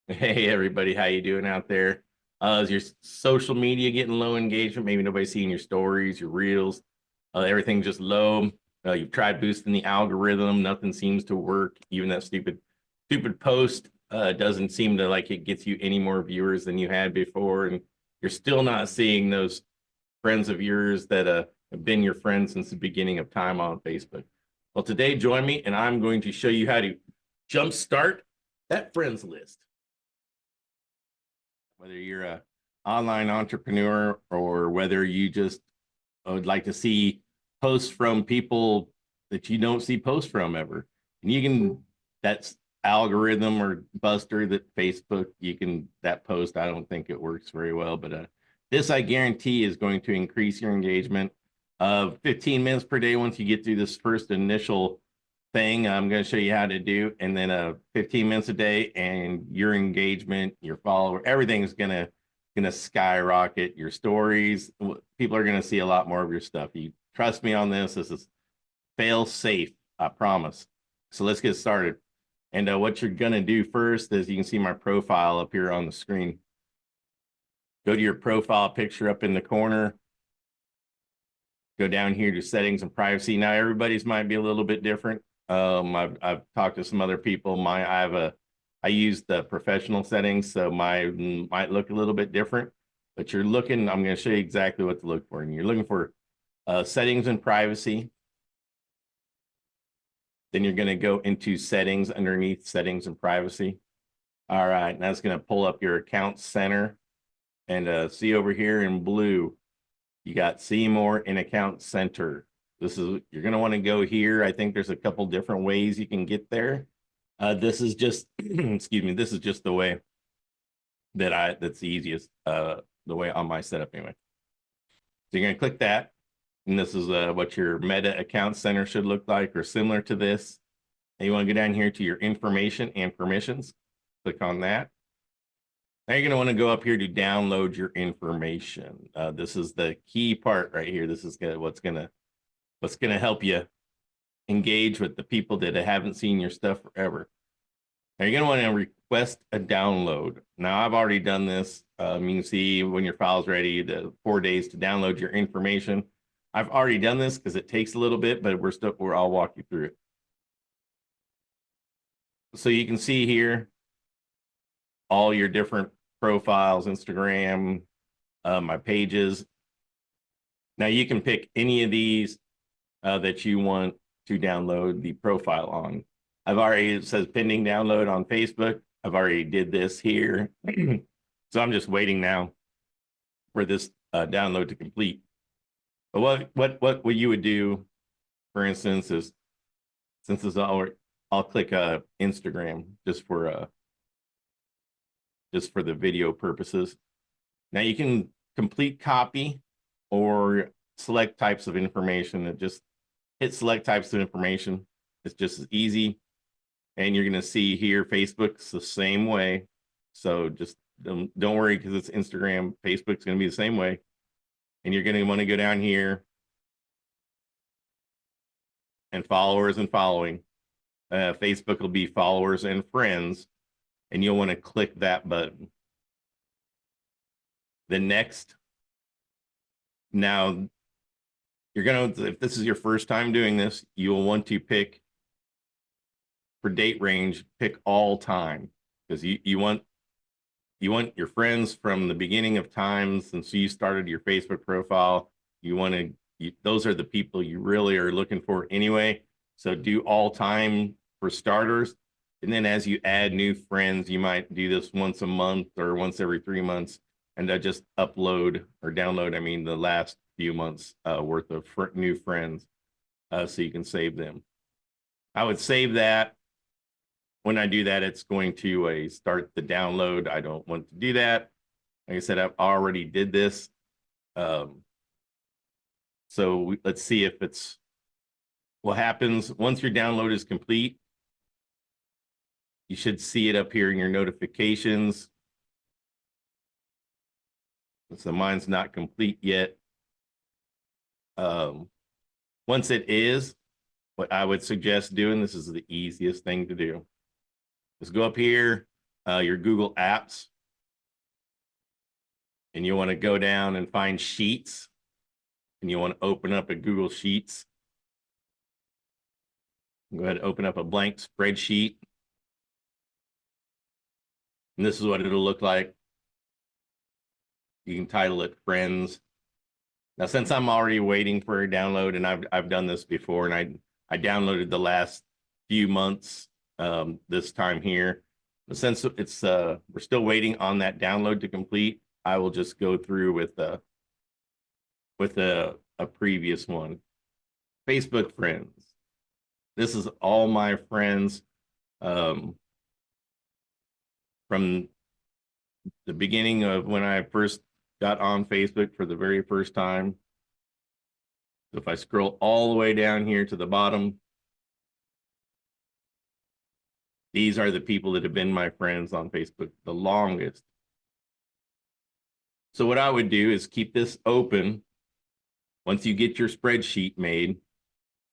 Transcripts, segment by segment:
Hey everybody, how you doing out there? Is your social media getting low engagement? Maybe nobody's seeing your stories, your reels, everything's just low. You've tried boosting the algorithm, nothing seems to work. Even that stupid post doesn't seem to like it gets you any more viewers than you had before, and you're still not seeing those friends of yours that have been your friends since the beginning of time on Facebook. Well, today join me, and I'm going to show you how to jumpstart that friends list. Whether you're a online entrepreneur or whether you just would like to see posts from people that you don't see posts from ever. And you can, that's algorithm or buster that Facebook, you can, that post, I don't think it works very well, but this I guarantee is going to increase your engagement of 15 minutes per day once you get through this first initial thing I'm going to show you how to do, and then 15 minutes a day, and your engagement, your follower, everything's gonna skyrocket. Your stories, people are gonna see a lot more of your stuff. You trust me on this. This is fail safe, I promise. So let's get started. And what you're gonna do first is you can see my profile up here on the screen. Go to your profile picture up in the corner. Go down here to settings and privacy. Now everybody's might be a little bit different. I've talked to some other people. I use the professional settings, so mine might look a little bit different. But you're looking, I'm going to show you exactly what to look for. And you're looking for settings and privacy. Then you're going to go into settings underneath settings and privacy. All right, now it's going to pull up your account center, and see over here in blue, you got see more in account center. This is, you're going to want to go here. I think there's a couple different ways you can get there. This is just, excuse me, this is just the way that's the easiest, the way on my setup anyway. So you're going to click that, and this is what your meta account center should look like, or similar to this. And you want to go down here to your information and permissions. Click on that. Now you're going to want to go up here to download your information. This is the key part right here. This is what's going to help you engage with the people that haven't seen your stuff forever. Now you're going to want to request a download. Now I've already done this. You can see when your file's ready, the 4 days to download your information. I've already done this because it takes a little bit, but I'll walk you through it. So you can see here all your different profiles, Instagram, my pages. Now you can pick any of these that you want to download the profile on. It says pending download on Facebook. I've already did this here. So I'm just waiting now for this download to complete. But what you would do, for instance, is, since it's I'll click Instagram just for the video purposes. Now you can complete copy or select types of information. And just hit select types of information. It's just as easy. And you're going to see here, Facebook's the same way. So just don't worry, because it's Instagram. Facebook's going to be the same way. And you're going to want to go down here and followers and following. Facebook will be followers and friends. And you'll want to click that button. The next. Now, you're going to, if this is your first time doing this, you'll want to pick, for date range, pick all time, because you want your friends from the beginning of time, since you started your Facebook profile. You want to, those are the people you really are looking for anyway. So do all time for starters. And then as you add new friends, you might do this once a month or once every 3 months, and just upload or download, I mean, the last few months worth of new friends, so you can save them. I would save that. When I do that, it's going to start the download. I don't want to do that. Like I said, I've already did this. So let's see if it's what happens once your download is complete. You should see it up here in your notifications. So mine's not complete yet. Once it is, what I would suggest doing, this is the easiest thing to do, is go up here your Google Apps, and you want to go down and find Sheets, and you want to open up a Google Sheets. Go ahead and open up a blank spreadsheet. And this is what it'll look like. You can title it Friends. Now, since I'm already waiting for a download, and I've done this before, and I downloaded the last few months this time here. But since it's we're still waiting on that download to complete, I will just go through with a previous one. Facebook Friends. This is all my friends from the beginning of when I first got on Facebook for the very first time. So if I scroll all the way down here to the bottom, these are the people that have been my friends on Facebook the longest. So what I would do is keep this open. Once you get your spreadsheet made,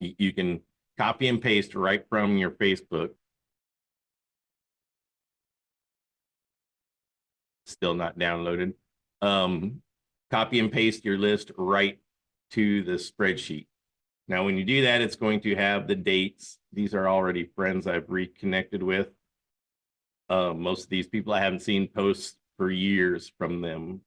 you can copy and paste right from your Facebook. Still not downloaded. Copy and paste your list right to the spreadsheet. Now, when you do that, it's going to have the dates. These are already friends I've reconnected with. Most of these people I haven't seen posts for years from them.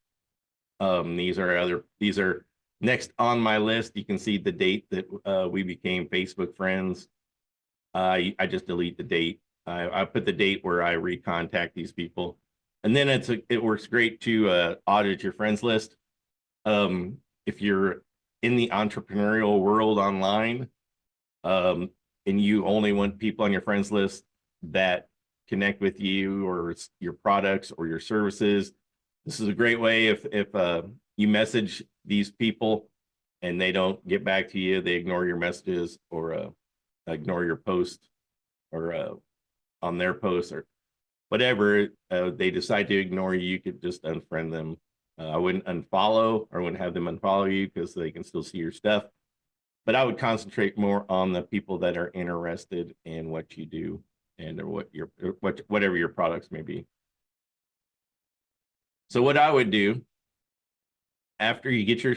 These are next on my list. You can see the date that we became Facebook friends. I just delete the date. I put the date where I recontact these people. And then it works great to audit your friends list. If you're in the entrepreneurial world online, and you only want people on your friends list that connect with you or your products or your services, this is a great way. If you message these people and they don't get back to you, they ignore your messages or ignore your post or on their post or whatever, they decide to ignore you, you could just unfriend them. I wouldn't unfollow or wouldn't have them unfollow you because they can still see your stuff. But I would concentrate more on the people that are interested in what you do and whatever your products may be. So what I would do after you get your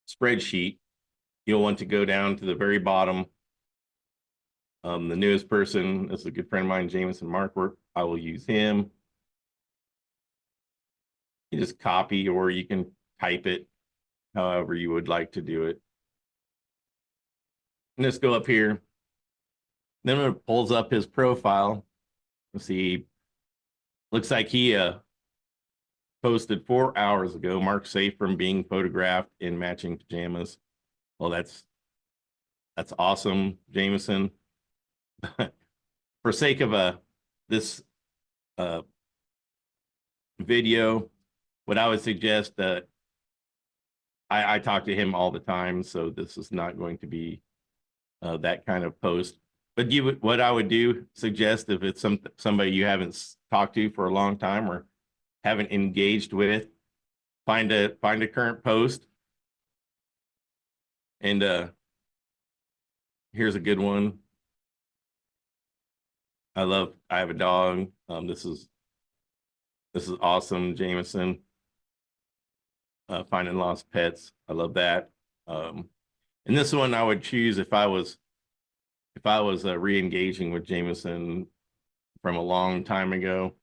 spreadsheet, you'll want to go down to the very bottom. The newest person is a good friend of mine, Jameson Markworth. I will use him. You just copy or you can type it however you would like to do it. And just go up here. Then it pulls up his profile. Let's see. Looks like he posted 4 hours ago, marked safe from being photographed in matching pajamas. Well, that's awesome, Jameson. For sake of this video, what I would suggest that I talk to him all the time, so this is not going to be that kind of post. But what I would suggest if it's somebody you haven't talked to for a long time or haven't engaged with, find a current post. And here's a good one. I have a dog. This is awesome, Jameson. Finding lost pets. I love that. And this one I would choose if I was re-engaging with Jameson from a long time ago.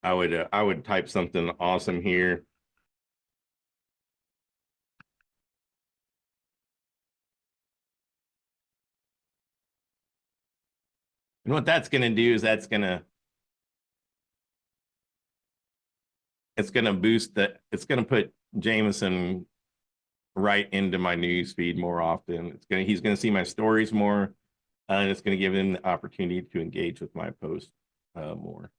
I would type something awesome here. And what that's going to do is it's going to put Jameson right into my news feed more often. He's going to see my stories more, and it's going to give him the opportunity to engage with my post more.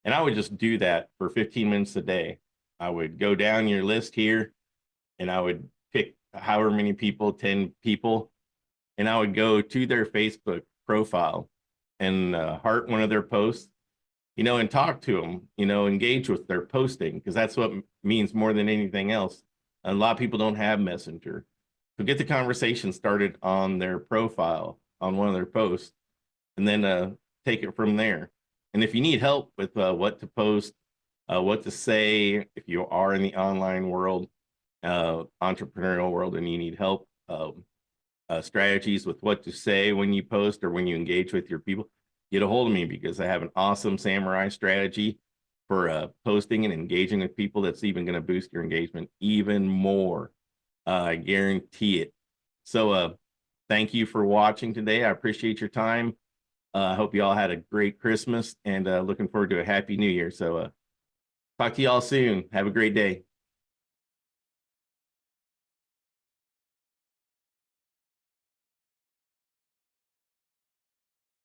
And I would just do that for 15 minutes a day. I would go down your list here, and I would pick however many people, 10 people, and I would go to their Facebook profile and heart one of their posts, and talk to them, engage with their posting, because that's what means more than anything else. A lot of people don't have Messenger. So get the conversation started on their profile, on one of their posts, and then take it from there. And if you need help with what to post, what to say, if you are in the online world, entrepreneurial world, and you need help, strategies with what to say when you post or when you engage with your people, get a hold of me, because I have an awesome samurai strategy for posting and engaging with people that's even going to boost your engagement even more. I guarantee it. So thank you for watching today. I appreciate your time. I hope you all had a great Christmas, and looking forward to a happy new year. So talk to you all soon. Have a great day.